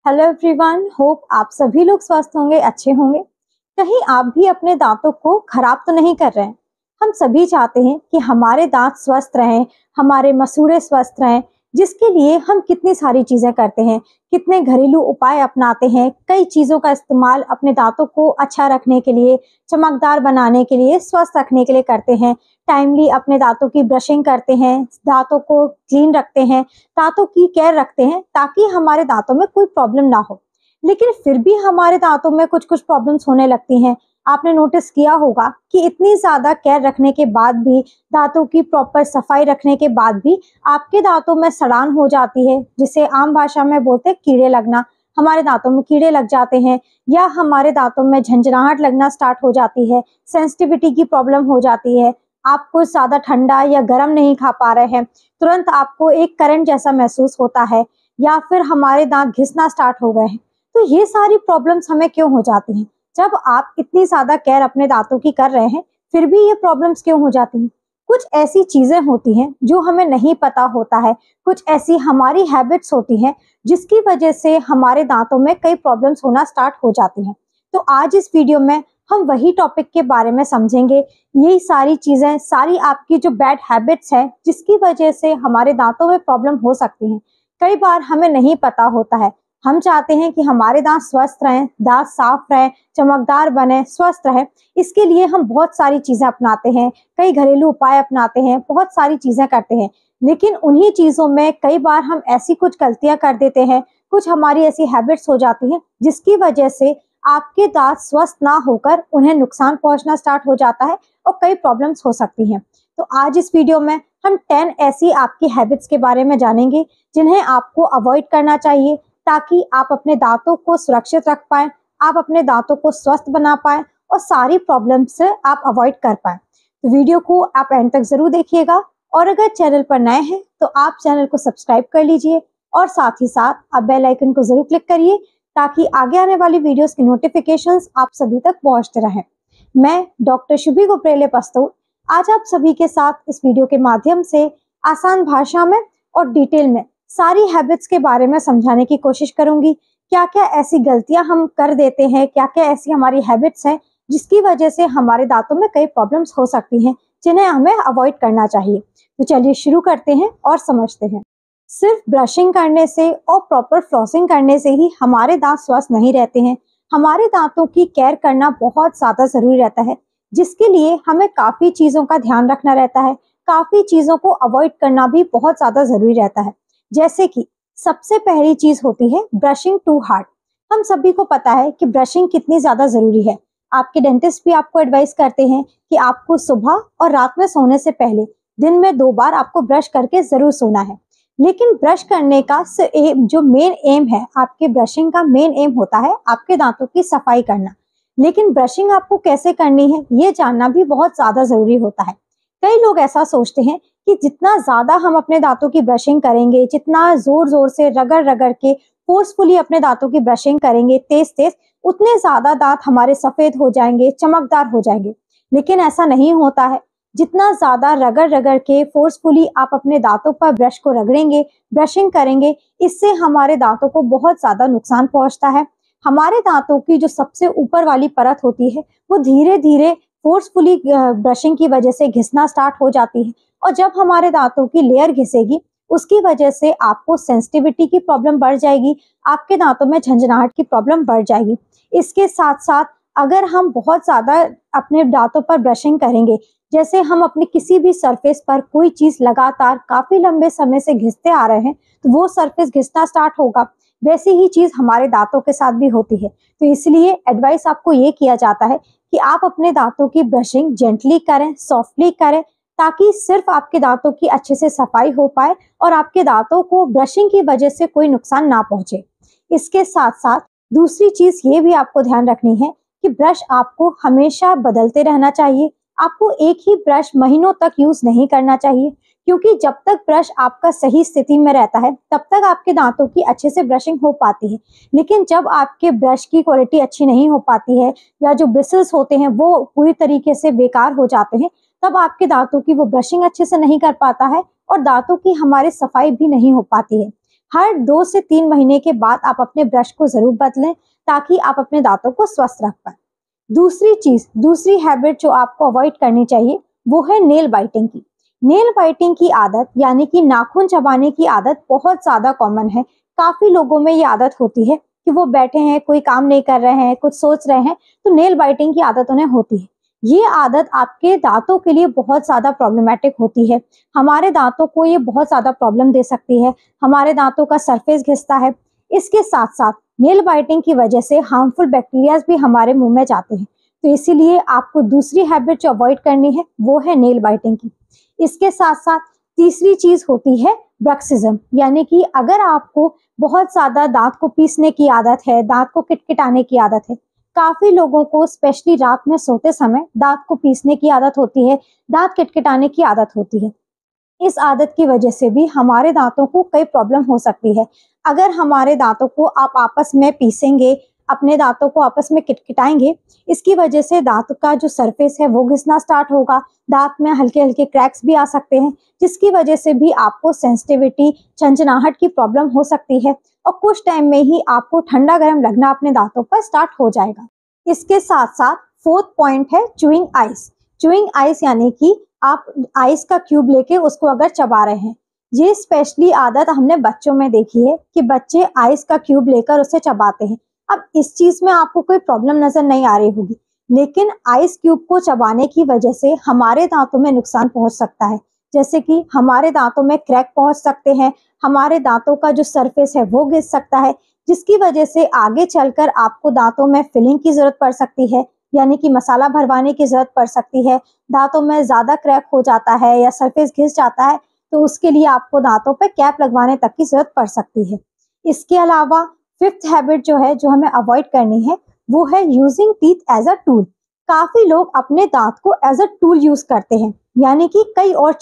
Hello everyone, hope आप सभी लोग स्वस्थ होंगे, अच्छे होंगे। कहीं आप भी अपने दांतों को खराब तो नहीं कर रहे हैं। हम सभी चाहते हैं कि हमारे दांत स्वस्थ रहें, हमारे मसूड़े स्वस्थ रहें, जिसके लिए हम कितनी सारी चीजें करते हैं, कितने घरेलू उपाय अपनाते हैं। कई चीजों का इस्तेमाल अपने दांतों को अच्छा रखने के लिए, चमकदार बनाने के लिए, स्वस्थ रखने के लिए करते हैं। टाइमली अपने दांतों की ब्रशिंग करते हैं, दांतों को क्लीन रखते हैं, दांतों की केयर रखते हैं ताकि हमारे दांतों में कोई प्रॉब्लम ना हो। लेकिन फिर भी हमारे दांतों में कुछ कुछ प्रॉब्लम्स होने लगती हैं। आपने नोटिस किया होगा कि इतनी ज्यादा केयर रखने के बाद भी, दांतों की प्रॉपर सफाई रखने के बाद भी आपके दांतों में सड़ान हो जाती है, जिसे आम भाषा में बोलते हैं कीड़े लगना। हमारे दांतों में कीड़े लग जाते हैं या हमारे दांतों में झंझनाहट लगना स्टार्ट हो जाती है, सेंसिटिविटी की प्रॉब्लम हो जाती है। आप कुछ ज्यादा ठंडा या गर्म नहीं खा पा रहे हैं, तुरंत आपको एक करंट जैसा महसूस होता है, या फिर हमारे दांत घिसना स्टार्ट हो गए हैं। तो ये सारी प्रॉब्लम्स हमें क्यों हो जाती हैं? जब आप इतनी ज्यादा केयर अपने दांतों की कर रहे हैं, फिर भी ये प्रॉब्लम्स क्यों हो जाती हैं? कुछ ऐसी चीजें होती हैं जो हमें नहीं पता होता है, कुछ ऐसी हमारी हैबिट्स होती हैं जिसकी वजह से हमारे दांतों में कई प्रॉब्लम्स होना स्टार्ट हो जाती हैं। तो आज इस वीडियो में हम वही टॉपिक के बारे में समझेंगे। यही सारी चीजें, सारी आपकी जो बैड हैबिट्स हैं जिसकी वजह से हमारे दांतों में प्रॉब्लम हो सकती हैं। कई बार हमें नहीं पता होता है। हम चाहते हैं कि हमारे दांत स्वस्थ रहें, दांत साफ रहें, चमकदार बने, स्वस्थ रहें। इसके लिए हम बहुत सारी चीजें अपनाते हैं, कई घरेलू उपाय अपनाते हैं, बहुत सारी चीजें करते हैं। लेकिन उन्हीं चीजों में कई बार हम ऐसी कुछ गलतियां कर देते हैं, कुछ हमारी ऐसी हैबिट्स हो जाती हैं जिसकी वजह से आपके दांत स्वस्थ ना होकर उन्हें नुकसान पहुंचना स्टार्ट हो जाता है और कई प्रॉब्लम्स हो सकती हैं। तो आज इस वीडियो में हम 10 ऐसी आपकी हैबिट्स के बारे में जानेंगे जिन्हें आपको अवॉइड करना चाहिए, ताकि आप अपने दांतों को सुरक्षित रख पाएं, आप अपने दांतों को स्वस्थ बना पाएं और सारी प्रॉब्लम से आप अवॉइड कर पाएं। तो वीडियो को आप एंड तक जरूर देखिएगा, और अगर चैनल पर नए हैं तो आप चैनल को सब्सक्राइब कर लीजिए और साथ ही साथ आप बेल आइकन को जरूर क्लिक करिए, ताकि आगे आने वाली वीडियोस की नोटिफिकेशंस आप सभी तक पहुंचते रहें। मैं डॉक्टर शुभी गोपरेले पस्तूर आज आप सभी के साथ इस वीडियो के माध्यम से आसान भाषा में और डिटेल में सारी हैबिट्स के बारे में समझाने की कोशिश करूंगी। क्या क्या ऐसी गलतियां हम कर देते हैं, क्या क्या ऐसी हमारी हैबिट्स हैं जिसकी वजह से हमारे दांतों में कई प्रॉब्लम्स हो सकती हैं, जिन्हें हमें अवॉइड करना चाहिए। तो चलिए शुरू करते हैं और समझते हैं। सिर्फ ब्रशिंग करने से और प्रॉपर फ्लॉसिंग करने से ही हमारे दांत स्वस्थ नहीं रहते हैं। हमारे दांतों की केयर करना बहुत ज्यादा जरूरी रहता है, जिसके लिए हमें काफी चीजों का ध्यान रखना रहता है, काफी चीजों को अवॉइड करना भी बहुत ज्यादा जरूरी रहता है। जैसे कि सबसे पहली चीज होती है ब्रशिंग टू हार्ड। हम सभी को पता है कि ब्रशिंग कितनी ज्यादा जरूरी है। आपके डेंटिस्ट भी आपको एडवाइस करते हैं कि आपको सुबह और रात में सोने से पहले दिन में 2 बार आपको ब्रश करके जरूर सोना है। लेकिन ब्रश करने का जो मेन एम है, आपके ब्रशिंग का मेन एम होता है आपके दांतों की सफाई करना। लेकिन ब्रशिंग आपको कैसे करनी है ये जानना भी बहुत ज्यादा जरूरी होता है। कई लोग ऐसा सोचते हैं कि जितना ज्यादा हम अपने दांतों की ब्रशिंग करेंगे, जितना जोर जोर से रगड़ रगड़ के फोर्सफुली अपने दांतों की ब्रशिंग करेंगे तेज तेज, उतने ज्यादा दांत हमारे सफेद हो जाएंगे, चमकदार हो जाएंगे। लेकिन ऐसा नहीं होता है। जितना ज्यादा रगड़ रगड़ के फोर्सफुली आप अपने दांतों पर ब्रश को रगड़ेंगे, ब्रशिंग करेंगे, इससे हमारे दांतों को बहुत ज्यादा नुकसान पहुंचता है। हमारे दांतों की जो सबसे ऊपर वाली परत होती है वो धीरे धीरे फोर्सफुली ब्रशिंग की वजह से घिसना स्टार्ट हो जाती है, और जब हमारे दांतों की लेयर घिसेगी उसकी वजह से आपको सेंसिटिविटी की प्रॉब्लम बढ़ जाएगी, आपके दांतों में झंझनाहट की प्रॉब्लम बढ़ जाएगी। इसके साथ साथ अगर हम बहुत ज्यादा अपने दांतों पर ब्रशिंग करेंगे, जैसे हम अपने किसी भी सरफेस पर कोई चीज लगातार काफी लंबे समय से घिसते आ रहे हैं, तो वो सरफेस घिसना स्टार्ट होगा। वैसी ही चीज हमारे दांतों के साथ भी होती है। तो इसलिए एडवाइस आपको ये किया जाता है कि आप अपने दांतों की ब्रशिंग जेंटली करें, सॉफ्टली करें, ताकि सिर्फ आपके दांतों की अच्छे से सफाई हो पाए और आपके दांतों को ब्रशिंग की वजह से कोई नुकसान ना पहुंचे। इसके साथ साथ दूसरी चीज ये भी आपको ध्यान रखनी है कि ब्रश आपको हमेशा बदलते रहना चाहिए। आपको एक ही ब्रश महीनों तक यूज नहीं करना चाहिए, क्योंकि जब तक ब्रश आपका सही स्थिति में रहता है तब तक आपके दांतों की अच्छे से ब्रशिंग हो पाती है। लेकिन जब आपके ब्रश की क्वालिटी अच्छी नहीं हो पाती है, या जो ब्रिसल्स होते हैं वो पूरी तरीके से बेकार हो जाते हैं, तब आपके दांतों की वो ब्रशिंग अच्छे से नहीं कर पाता है और दांतों की हमारे सफाई भी नहीं हो पाती है। हर 2 से 3 महीने के बाद आप अपने ब्रश को जरूर बदलें ताकि आप अपने दांतों को स्वस्थ रख पाए। दूसरी हैबिट जो आपको अवॉइड करनी चाहिए वो है नेल बाइटिंग की। नेल बाइटिंग की आदत यानी कि नाखून चबाने की आदत बहुत ज्यादा कॉमन है। काफी लोगों में ये आदत होती है कि वो बैठे हैं, कोई काम नहीं कर रहे हैं, कुछ सोच रहे हैं, तो नेल बाइटिंग की आदत उन्हें होती है। ये आदत आपके दांतों के लिए बहुत ज्यादा प्रॉब्लमेटिक होती है। हमारे दांतों को ये बहुत ज्यादा प्रॉब्लम दे सकती है, हमारे दांतों का सरफेस घिसता है। इसके साथ साथ नेल बाइटिंग की वजह से हार्मफुल बैक्टीरियाज भी हमारे मुंह में जाते हैं। तो इसीलिए आपको दूसरी हैबिट जो अवॉइड करनी है वो है नेल बाइटिंग की। इसके साथ साथ तीसरी चीज होती है ब्रक्सिज्म, यानी कि अगर आपको बहुत ज्यादा दांत को पीसने की आदत है, दांत को किटकिटाने की आदत है, काफी लोगों को स्पेशली रात में सोते समय दांत को पीसने की आदत होती है, दांत किटकिटाने की आदत होती है। इस आदत की वजह से भी हमारे दांतों को कई प्रॉब्लम हो सकती है। अगर हमारे दांतों को आप आपस में पीसेंगे, अपने दांतों को आपस में किटकिटाएंगे, इसकी वजह से दांत का जो सरफेस है वो घिसना स्टार्ट होगा, दांत में हल्के हल्के क्रैक्स भी आ सकते हैं, जिसकी वजह से भी आपको सेंसिटिविटी, झंझनाहट की प्रॉब्लम हो सकती है और कुछ टाइम में ही आपको ठंडा गर्म लगना अपने दांतों पर स्टार्ट हो जाएगा। इसके साथ साथ फोर्थ पॉइंट है च्यूइंग आइस। च्यूइंग आइस यानी कि आप आइस का क्यूब लेके उसको अगर चबा रहे हैं, ये स्पेशली आदत हमने बच्चों में देखी है कि बच्चे आइस का क्यूब लेकर उसे चबाते हैं। अब इस चीज में आपको कोई प्रॉब्लम नजर नहीं आ रही होगी, लेकिन आइस क्यूब को चबाने की वजह से हमारे दांतों में नुकसान पहुंच सकता है। जैसे कि हमारे दांतों में क्रैक पहुंच सकते हैं, हमारे दांतों का जो सरफेस है वो घिस सकता है, जिसकी वजह से आगे चलकर आपको दांतों में फिलिंग की जरूरत पड़ सकती है, यानी कि मसाला भरवाने की जरूरत पड़ सकती है। दांतों में ज्यादा क्रैक हो जाता है या सरफेस घिस जाता है तो उसके लिए आपको दांतों पे कैप लगवाने तक की जरूरत पड़ सकती है। इसके अलावा फिफ्थ हैबिट जो है, जो हमें अवॉइड करनी है, वो है using teeth as a tool. काफी लोग अपने दांत को एज अ टूल यूज करते हैं, यानी कि कई और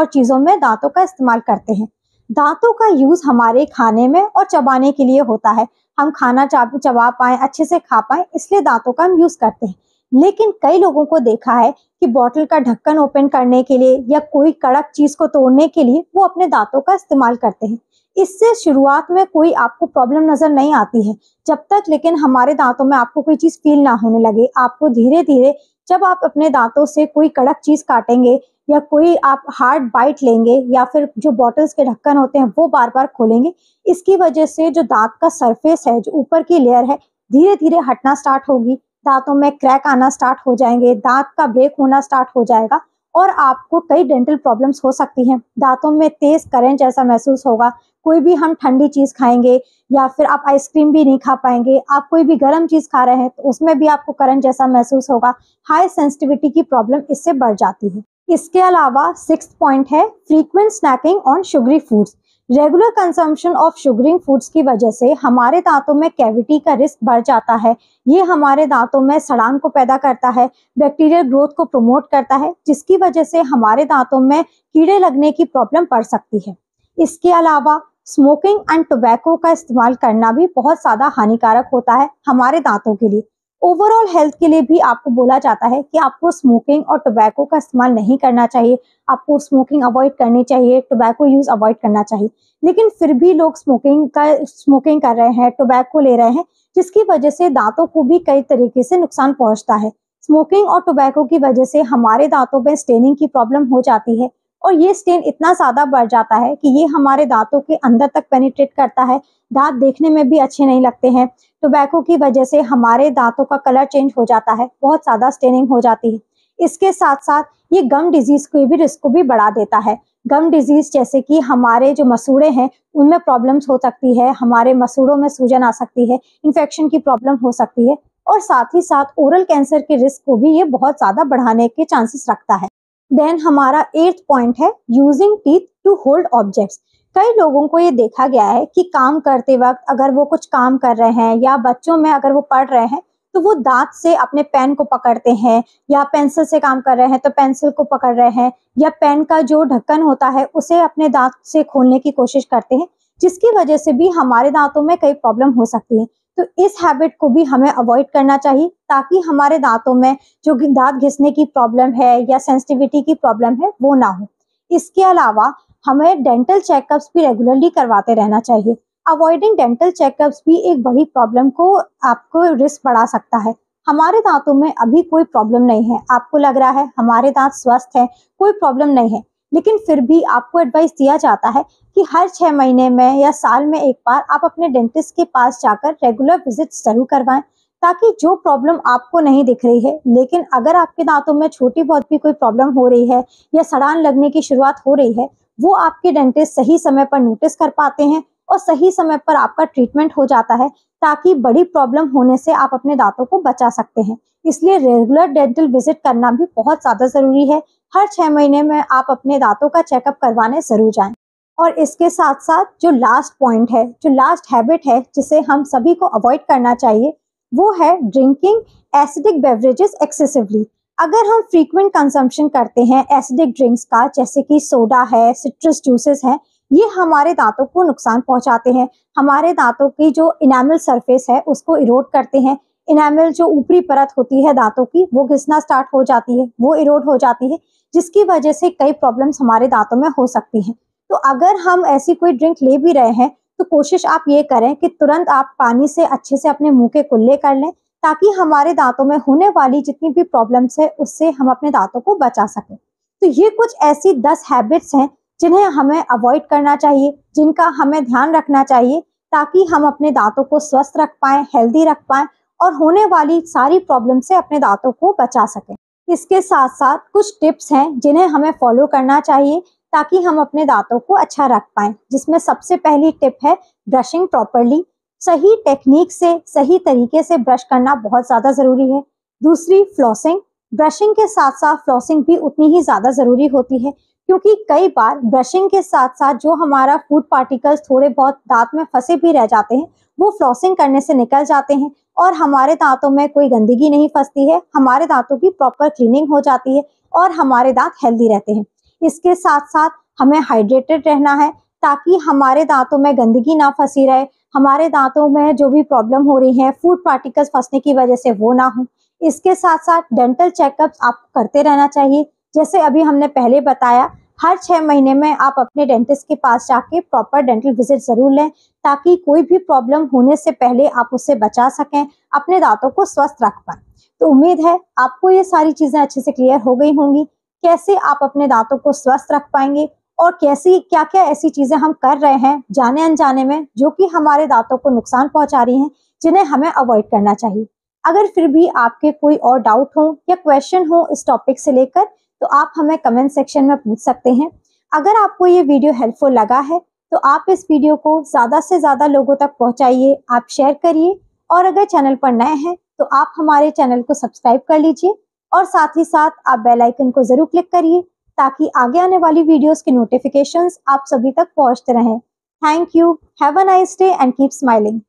चीजों में दांतों का इस्तेमाल करते हैं। दांतों का यूज हमारे खाने में और चबाने के लिए होता है। हम खाना चबा पाए, अच्छे से खा पाए, इसलिए दांतों का हम यूज करते हैं। लेकिन कई लोगों को देखा है कि बॉटल का ढक्कन ओपन करने के लिए या कोई कड़क चीज को तोड़ने के लिए वो अपने दांतों का इस्तेमाल करते हैं। इससे शुरुआत में कोई आपको प्रॉब्लम नजर नहीं आती है, जब तक लेकिन हमारे दांतों में आपको कोई चीज फील ना होने लगे। आपको धीरे धीरे जब आप अपने दांतों से कोई कड़क चीज काटेंगे या कोई आप हार्ड बाइट लेंगे या फिर जो बॉटल्स के ढक्कन होते हैं वो बार बार खोलेंगे, इसकी वजह से जो दांत का सरफेस है, जो ऊपर की लेयर है, धीरे धीरे हटना स्टार्ट होगी, दांतों में क्रैक आना स्टार्ट हो जाएंगे, दांत का ब्रेक होना स्टार्ट हो जाएगा और आपको कई डेंटल प्रॉब्लम्स हो सकती हैं। दांतों में तेज करंट जैसा महसूस होगा, कोई भी हम ठंडी चीज खाएंगे या फिर आप आइसक्रीम भी नहीं खा पाएंगे, आप कोई भी गर्म चीज खा रहे हैं तो उसमें भी आपको करंट जैसा महसूस होगा। हाई सेंसिटिविटी की प्रॉब्लम इससे बढ़ जाती है। इसके अलावा सिक्स्थ पॉइंट है frequent snacking on sugary foods. Regular consumption of sugaring foods की वजह से हमारे दांतों में कैविटी का रिस्क बढ़ जाता है। ये हमारे दांतों में सड़ान को पैदा करता है, बैक्टीरियल ग्रोथ को प्रमोट करता है, जिसकी वजह से हमारे दांतों में कीड़े लगने की प्रॉब्लम बढ़ सकती है। इसके अलावा स्मोकिंग एंड टोबैको का इस्तेमाल करना भी बहुत ज्यादा हानिकारक होता है हमारे दांतों के लिए। ओवरऑल हेल्थ के लिए भी आपको बोला जाता है कि आपको स्मोकिंग और टोबैको का इस्तेमाल नहीं करना चाहिए, आपको स्मोकिंग अवॉइड करनी चाहिए, टोबैको यूज अवॉइड करना चाहिए। लेकिन फिर भी लोग स्मोकिंग कर रहे हैं, टोबैको ले रहे हैं, जिसकी वजह से दांतों को भी कई तरीके से नुकसान पहुंचता है। स्मोकिंग और टोबैको की वजह से हमारे दांतों में स्टेनिंग की प्रॉब्लम हो जाती है और ये स्टेन इतना ज्यादा बढ़ जाता है कि ये हमारे दांतों के अंदर तक पेनिट्रेट करता है, दांत देखने में भी अच्छे नहीं लगते हैं। टोबैको की वजह से हमारे दांतों का कलर चेंज हो जाता है, बहुत ज्यादा स्टेनिंग हो जाती है। इसके साथ साथ ये गम डिजीज के भी रिस्क को भी बढ़ा देता है। गम डिजीज जैसे कि हमारे जो मसूड़े हैं उनमें प्रॉब्लम्स हो सकती है, हमारे मसूड़ों में सूजन आ सकती है, इन्फेक्शन की प्रॉब्लम हो सकती है और साथ ही साथ ओरल कैंसर के रिस्क को भी ये बहुत ज्यादा बढ़ाने के चांसेस रखता है। देन हमारा एट्थ पॉइंट है using teeth to hold objects. कई लोगों को ये देखा गया है कि काम करते वक्त अगर वो कुछ काम कर रहे हैं या बच्चों में अगर वो पढ़ रहे हैं तो वो दांत से अपने पेन को पकड़ते हैं, या पेंसिल से काम कर रहे हैं तो पेंसिल को पकड़ रहे हैं, या पेन का जो ढक्कन होता है उसे अपने दांत से खोलने की कोशिश करते हैं, जिसकी वजह से भी हमारे दांतों में कई प्रॉब्लम हो सकती है। तो इस हैबिट को भी हमें अवॉइड करना चाहिए ताकि हमारे दांतों में जो दांत घिसने की प्रॉब्लम है या सेंसिटिविटी की प्रॉब्लम है वो ना हो। इसके अलावा हमें डेंटल चेकअप्स भी रेगुलरली करवाते रहना चाहिए। अवॉइडिंग डेंटल चेकअप्स भी एक बड़ी प्रॉब्लम को आपको रिस्क बढ़ा सकता है। हमारे दांतों में अभी कोई प्रॉब्लम नहीं है, आपको लग रहा है हमारे दांत स्वस्थ हैं, कोई प्रॉब्लम नहीं है, लेकिन फिर भी आपको एडवाइस दिया जाता है कि हर 6 महीने में या साल में एक बार आप अपने डेंटिस्ट के पास जाकर रेगुलर विजिट जरूर करवाएं, ताकि जो प्रॉब्लम आपको नहीं दिख रही है, लेकिन अगर आपके दांतों में छोटी बहुत भी कोई प्रॉब्लम हो रही है या सड़ान लगने की शुरुआत हो रही है, वो आपके डेंटिस्ट सही समय पर नोटिस कर पाते हैं और सही समय पर आपका ट्रीटमेंट हो जाता है, ताकि बड़ी प्रॉब्लम होने से आप अपने दांतों को बचा सकते हैं। इसलिए रेगुलर डेंटल विजिट करना भी बहुत ज़्यादा ज़रूरी है। हर 6 महीने में आप अपने दांतों का चेकअप करवाने ज़रूर जाएं। और इसके साथ साथ जो लास्ट पॉइंट है, जो लास्ट हैबिट है जिसे हम सभी को अवॉइड करना चाहिए, वो है ड्रिंकिंग एसिडिक बेवरेजेस एक्सेसिवली। अगर हम फ्रीक्वेंट कंजम्पशन करते हैं एसिडिक ड्रिंक्स का, जैसे कि सोडा है, सिट्रस जूसेस हैं, ये हमारे दांतों को नुकसान पहुंचाते हैं। हमारे दांतों की जो इनामल सरफेस है उसको इरोड करते हैं। इनामल जो ऊपरी परत होती है दांतों की, वो घिसना स्टार्ट हो जाती है, वो इरोड हो जाती है, जिसकी वजह से कई प्रॉब्लम्स हमारे दांतों में हो सकती हैं। तो अगर हम ऐसी कोई ड्रिंक ले भी रहे हैं तो कोशिश आप ये करें कि तुरंत आप पानी से अच्छे से अपने मुंह के कुल्ले कर लें, ताकि हमारे दांतों में होने वाली जितनी भी प्रॉब्लम्स है उससे हम अपने दांतों को बचा सकें। तो ये कुछ ऐसी 10 हैबिट्स हैं जिन्हें हमें अवॉइड करना चाहिए, जिनका हमें ध्यान रखना चाहिए, ताकि हम अपने दांतों को स्वस्थ रख पाएं, हेल्दी रख पाएं और होने वाली सारी प्रॉब्लम से अपने दांतों को बचा सकें। इसके साथ साथ कुछ टिप्स हैं जिन्हें हमें फॉलो करना चाहिए, ताकि हम अपने दांतों को अच्छा रख पाएं, जिसमें सबसे पहली टिप है ब्रशिंग प्रॉपरली। सही टेक्निक से, सही तरीके से ब्रश करना बहुत ज़्यादा ज़रूरी है। दूसरी, फ्लॉसिंग। ब्रशिंग के साथ साथ फ्लॉसिंग भी उतनी ही ज़्यादा ज़रूरी होती है, क्योंकि कई बार ब्रशिंग के साथ साथ जो हमारा फूड पार्टिकल्स थोड़े बहुत दांत में फंसे भी रह जाते हैं, वो फ्लॉसिंग करने से निकल जाते हैं और हमारे दांतों में कोई गंदगी नहीं फंसती है, हमारे दांतों की प्रॉपर क्लीनिंग हो जाती है और हमारे दांत हेल्दी रहते हैं। इसके साथ साथ हमें हाइड्रेटेड रहना है, ताकि हमारे दांतों में गंदगी ना फंसी रहे, हमारे दांतों में जो भी प्रॉब्लम हो रही है फूड पार्टिकल्स फंसने की वजह से, वो ना हो। इसके साथ साथ डेंटल चेकअप्स आपको करते रहना चाहिए। जैसे अभी हमने पहले बताया, हर 6 महीने में आप अपने डेंटिस्ट के पास जाके प्रॉपर डेंटल विजिट जरूर लें, ताकि कोई भी प्रॉब्लम होने से पहले आप उससे बचा सकें, अपने दांतों को स्वस्थ रख पाएं। तो उम्मीद है आपको ये सारी चीजें अच्छे से क्लियर हो गई होंगी, कैसे आप अपने दांतों को स्वस्थ रख पाएंगे और कैसी क्या क्या ऐसी चीजें हम कर रहे हैं जाने अनजाने में जो कि हमारे दांतों को नुकसान पहुंचा रही हैं, जिन्हें हमें अवॉइड करना चाहिए। अगर फिर भी आपके कोई और डाउट हो या क्वेश्चन हो इस टॉपिक से लेकर, तो आप हमें कमेंट सेक्शन में पूछ सकते हैं। अगर आपको ये वीडियो हेल्पफुल लगा है तो आप इस वीडियो को ज़्यादा से ज़्यादा लोगों तक पहुंचाइए, आप शेयर करिए, और अगर चैनल पर नए हैं तो आप हमारे चैनल को सब्सक्राइब कर लीजिए और साथ ही साथ आप बेल आइकन को ज़रूर क्लिक करिए, ताकि आगे आने वाली वीडियोस के नोटिफिकेशंस आप सभी तक पहुंचते रहें। Thank you, have a nice day and keep smiling.